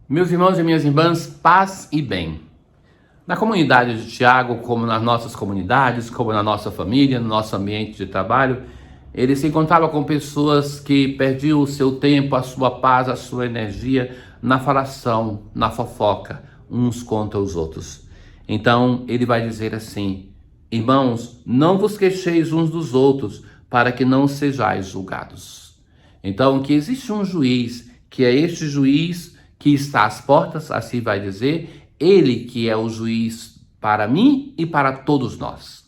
Meus irmãos e minhas irmãs, paz e bem. Na comunidade de Tiago, como nas nossas comunidades, como na nossa família, no nosso ambiente de trabalho, ele se encontrava com pessoas que perdiam o seu tempo, a sua paz, a sua energia na falação, na fofoca, uns contra os outros. Então ele vai dizer assim: irmãos, não vos queixeis uns dos outros, para que não sejais julgados. Então, que existe um juiz, que é este juiz que está às portas, assim vai dizer, ele que é o juiz para mim e para todos nós.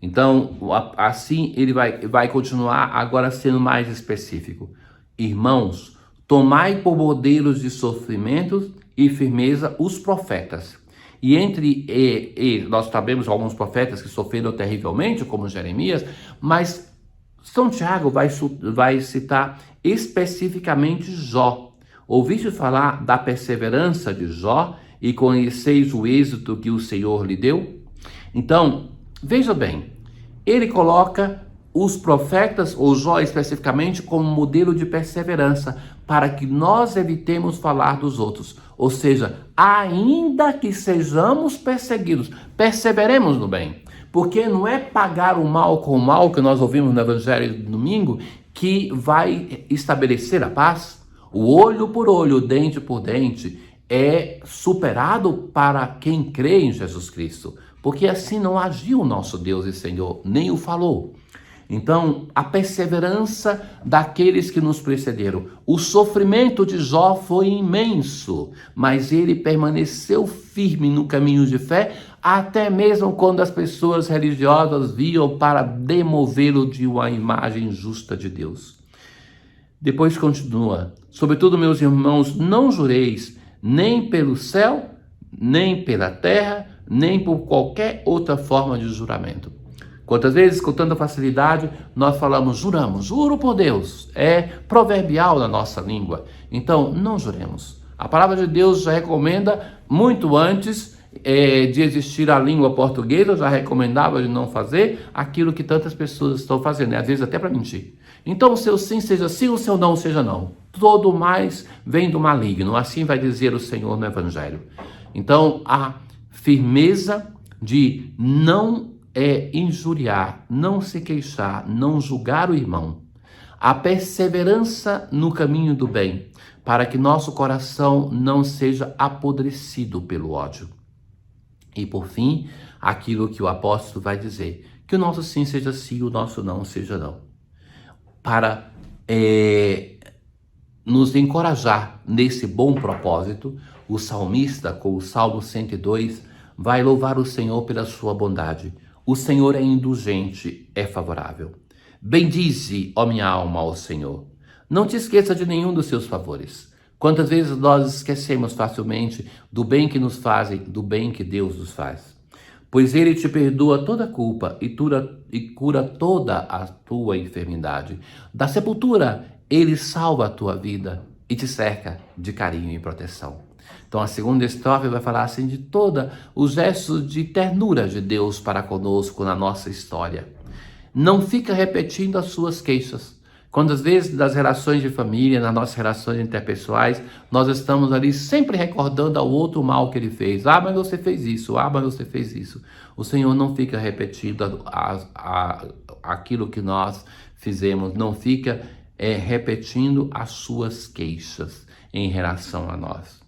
Então, assim ele vai continuar agora sendo mais específico. Irmãos, tomai por modelos de sofrimento e firmeza os profetas. E nós sabemos alguns profetas que sofreram terrivelmente, como Jeremias, mas São Tiago vai citar especificamente Jó. Ouviste falar da perseverança de Jó e conheceis o êxito que o Senhor lhe deu? Então, veja bem, ele coloca os profetas, ou Jó especificamente, como modelo de perseverança, para que nós evitemos falar dos outros. Ou seja, ainda que sejamos perseguidos, perseveremos no bem. Porque não é pagar o mal com o mal, que nós ouvimos no Evangelho do domingo, que vai estabelecer a paz. O olho por olho, dente por dente, é superado para quem crê em Jesus Cristo, porque assim não agiu o nosso Deus e Senhor, nem o falou. Então, a perseverança daqueles que nos precederam. O sofrimento de Jó foi imenso, mas ele permaneceu firme no caminho de fé, até mesmo quando as pessoas religiosas viam para demovê-lo de uma imagem justa de Deus. Depois continua: sobretudo, meus irmãos, não jureis nem pelo céu, nem pela terra, nem por qualquer outra forma de juramento. Quantas vezes, com tanta facilidade, nós falamos juramos, juro por Deus, é proverbial na nossa língua. Então, não juremos. A palavra de Deus já recomenda, muito antes de existir a língua portuguesa, já recomendava de não fazer aquilo que tantas pessoas estão fazendo, às vezes até para mentir. Então, o seu sim seja sim, o seu não seja não. Todo mais vem do maligno, assim vai dizer o Senhor no Evangelho. Então, a firmeza de não injuriar, não se queixar, não julgar o irmão. A perseverança no caminho do bem, para que nosso coração não seja apodrecido pelo ódio. E por fim, aquilo que o apóstolo vai dizer, que o nosso sim seja sim, o nosso não seja não. Para nos encorajar nesse bom propósito, o salmista, com o Salmo 102, vai louvar o Senhor pela sua bondade. O Senhor é indulgente, é favorável. Bendize, ó minha alma, ao Senhor. Não te esqueça de nenhum dos seus favores. Quantas vezes nós esquecemos facilmente do bem que nos fazem, do bem que Deus nos faz. Pois ele te perdoa toda a culpa e cura toda a tua enfermidade. Da sepultura, ele salva a tua vida e te cerca de carinho e proteção. Então a segunda estrofe vai falar assim de todos os gestos de ternura de Deus para conosco na nossa história. Não fica repetindo as suas queixas. Quantas vezes das relações de família, nas nossas relações interpessoais, nós estamos ali sempre recordando ao outro o mal que ele fez. Ah, mas você fez isso. Ah, mas você fez isso. O Senhor não fica repetindo aquilo que nós fizemos. Não fica repetindo as suas queixas em relação a nós.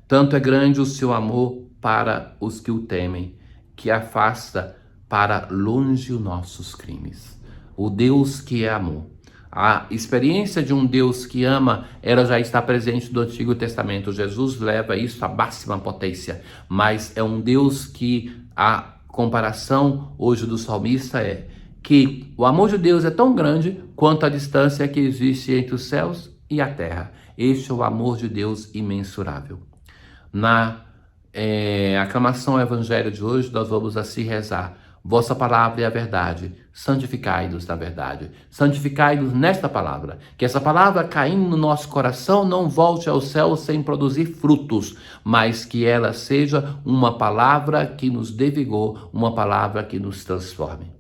Tanto é grande o seu amor para os que o temem, que afasta para longe os nossos crimes. O Deus que é amor. A experiência de um Deus que ama, ela já está presente no Antigo Testamento. Jesus leva isso à máxima potência, mas é um Deus que a comparação hoje do salmista é que o amor de Deus é tão grande quanto a distância que existe entre os céus e a terra. Este é o amor de Deus imensurável. Na aclamação ao Evangelho de hoje, nós vamos assim rezar: vossa palavra é a verdade, santificai-nos na verdade. Santificai-nos nesta palavra, que essa palavra caindo no nosso coração não volte ao céu sem produzir frutos, mas que ela seja uma palavra que nos dê vigor, uma palavra que nos transforme.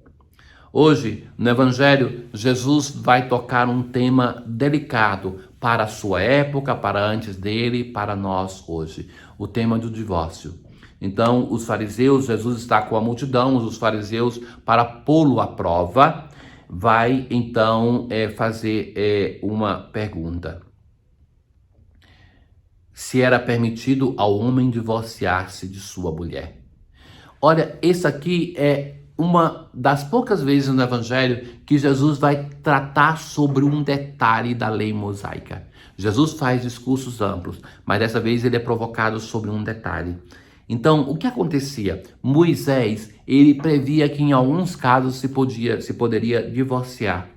Hoje, no Evangelho, Jesus vai tocar um tema delicado para a sua época, para antes dele, para nós hoje. O tema do divórcio. Então, os fariseus, Jesus está com a multidão, os fariseus, para pô-lo à prova, vai então fazer uma pergunta. Se era permitido ao homem divorciar-se de sua mulher. Olha, esse aqui é uma das poucas vezes no Evangelho que Jesus vai tratar sobre um detalhe da lei mosaica. Jesus faz discursos amplos, mas dessa vez ele é provocado sobre um detalhe. Então, o que acontecia? Moisés, ele previa que em alguns casos se poderia divorciar.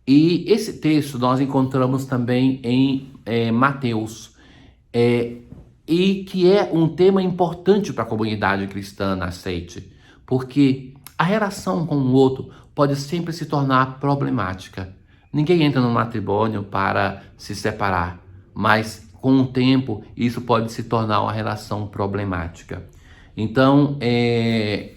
E esse texto nós encontramos também em Mateus, e que é um tema importante para a comunidade cristã nascente, porque a relação com o outro pode sempre se tornar problemática. Ninguém entra no matrimônio para se separar, mas com o tempo isso pode se tornar uma relação problemática. Então,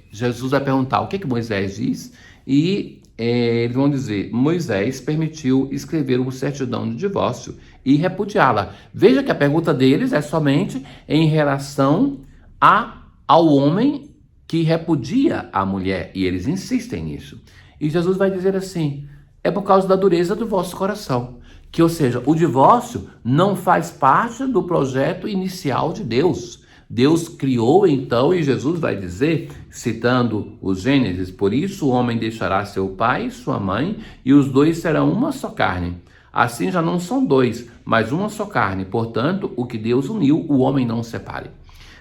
Jesus vai perguntar o que Moisés diz e eles vão dizer, Moisés permitiu escrever uma certidão de divórcio e repudiá-la. Veja que a pergunta deles é somente em relação ao homem que repudia a mulher, e eles insistem nisso. E Jesus vai dizer assim, é por causa da dureza do vosso coração. Que, ou seja, o divórcio não faz parte do projeto inicial de Deus. Deus criou então, e Jesus vai dizer, citando o Gênesis, por isso o homem deixará seu pai e sua mãe, e os dois serão uma só carne. Assim já não são dois, mas uma só carne. Portanto, o que Deus uniu, o homem não separe.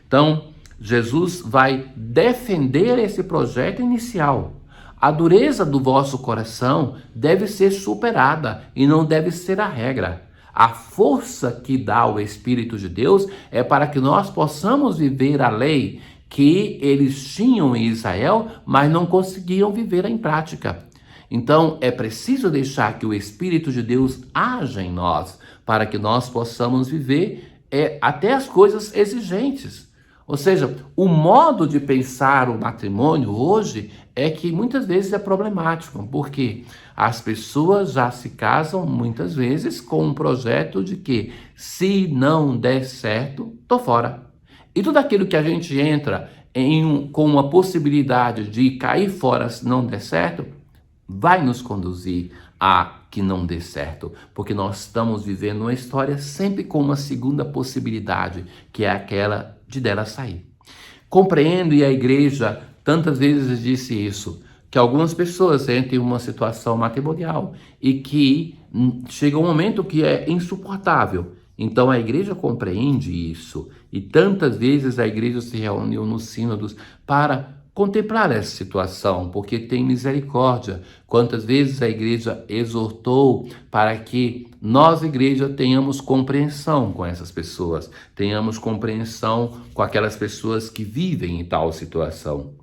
Então, Jesus vai defender esse projeto inicial. A dureza do vosso coração deve ser superada e não deve ser a regra. A força que dá o Espírito de Deus é para que nós possamos viver a lei que eles tinham em Israel, mas não conseguiam viver em prática. Então, é preciso deixar que o Espírito de Deus haja em nós, para que nós possamos viver até as coisas exigentes. Ou seja, o modo de pensar o matrimônio hoje é que muitas vezes é problemático, porque as pessoas já se casam muitas vezes com um projeto de que se não der certo, tô fora. E tudo aquilo que a gente entra com uma possibilidade de cair fora se não der certo, vai nos conduzir a que não dê certo, porque nós estamos vivendo uma história sempre com uma segunda possibilidade, que é aquela de dela sair. Compreendo, e a igreja tantas vezes disse isso, que algumas pessoas entram em uma situação matrimonial e que chega um momento que é insuportável. Então a igreja compreende isso, e tantas vezes a igreja se reuniu nos sínodos para contemplar essa situação, porque tem misericórdia. Quantas vezes a igreja exortou para que nós, igreja, tenhamos compreensão com essas pessoas, tenhamos compreensão com aquelas pessoas que vivem em tal situação.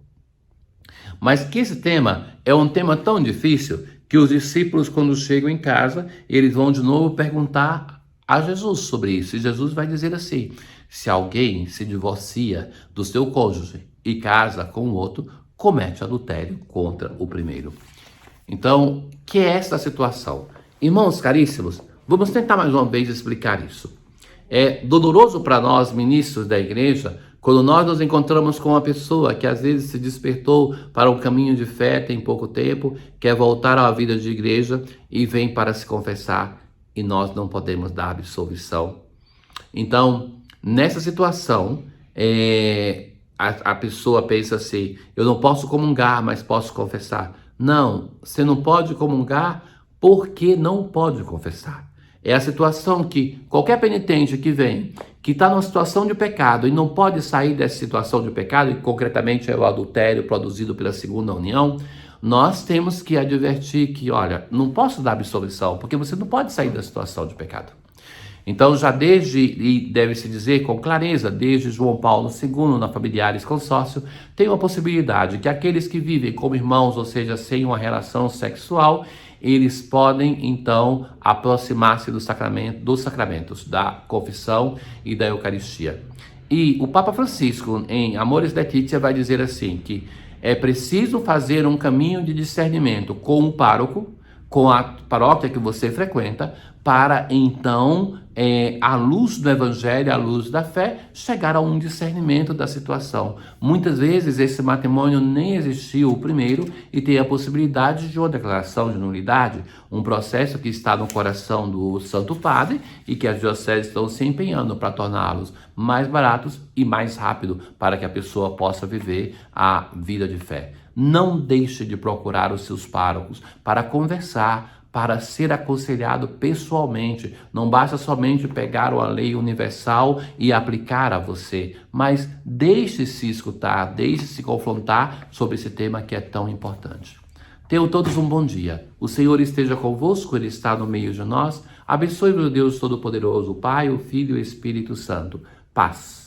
Mas que esse tema é um tema tão difícil que os discípulos, quando chegam em casa, eles vão de novo perguntar a Jesus sobre isso. E Jesus vai dizer assim, se alguém se divorcia do seu cônjuge e casa com o outro, comete adultério contra o primeiro. Então, que é esta situação? Irmãos caríssimos, vamos tentar mais uma vez explicar isso. É doloroso para nós, ministros da igreja, quando nós nos encontramos com uma pessoa que às vezes se despertou para um caminho de fé tem pouco tempo, quer voltar à vida de igreja e vem para se confessar, e nós não podemos dar absolvição. Então, nessa situação, a pessoa pensa assim, eu não posso comungar, mas posso confessar. Não, você não pode comungar porque não pode confessar. É a situação que qualquer penitente que vem, que está numa situação de pecado e não pode sair dessa situação de pecado, e concretamente é o adultério produzido pela segunda união, nós temos que advertir que, olha, não posso dar absolvição, porque você não pode sair da situação de pecado. Então, já e deve-se dizer com clareza, desde João Paulo II, na Familiares Consórcio, tem uma possibilidade que aqueles que vivem como irmãos, ou seja, sem uma relação sexual, eles podem, então, aproximar-se dos sacramentos, da confissão e da Eucaristia. E o Papa Francisco, em Amoris Laetitia, vai dizer assim, que É preciso fazer um caminho de discernimento com o pároco, com a paróquia que você frequenta, para então, à luz do Evangelho, à luz da fé, chegar a um discernimento da situação. Muitas vezes esse matrimônio nem existiu o primeiro e tem a possibilidade de uma declaração de nulidade, um processo que está no coração do Santo Padre e que as dioceses estão se empenhando para torná-los mais baratos e mais rápido para que a pessoa possa viver a vida de fé. Não deixe de procurar os seus párocos para conversar, para ser aconselhado pessoalmente. Não basta somente pegar uma lei universal e aplicar a você, mas deixe-se escutar, deixe-se confrontar sobre esse tema que é tão importante. Tenham todos um bom dia. O Senhor esteja convosco, Ele está no meio de nós. Abençoe-vos, Deus Todo-Poderoso, o Pai, o Filho e o Espírito Santo. Paz.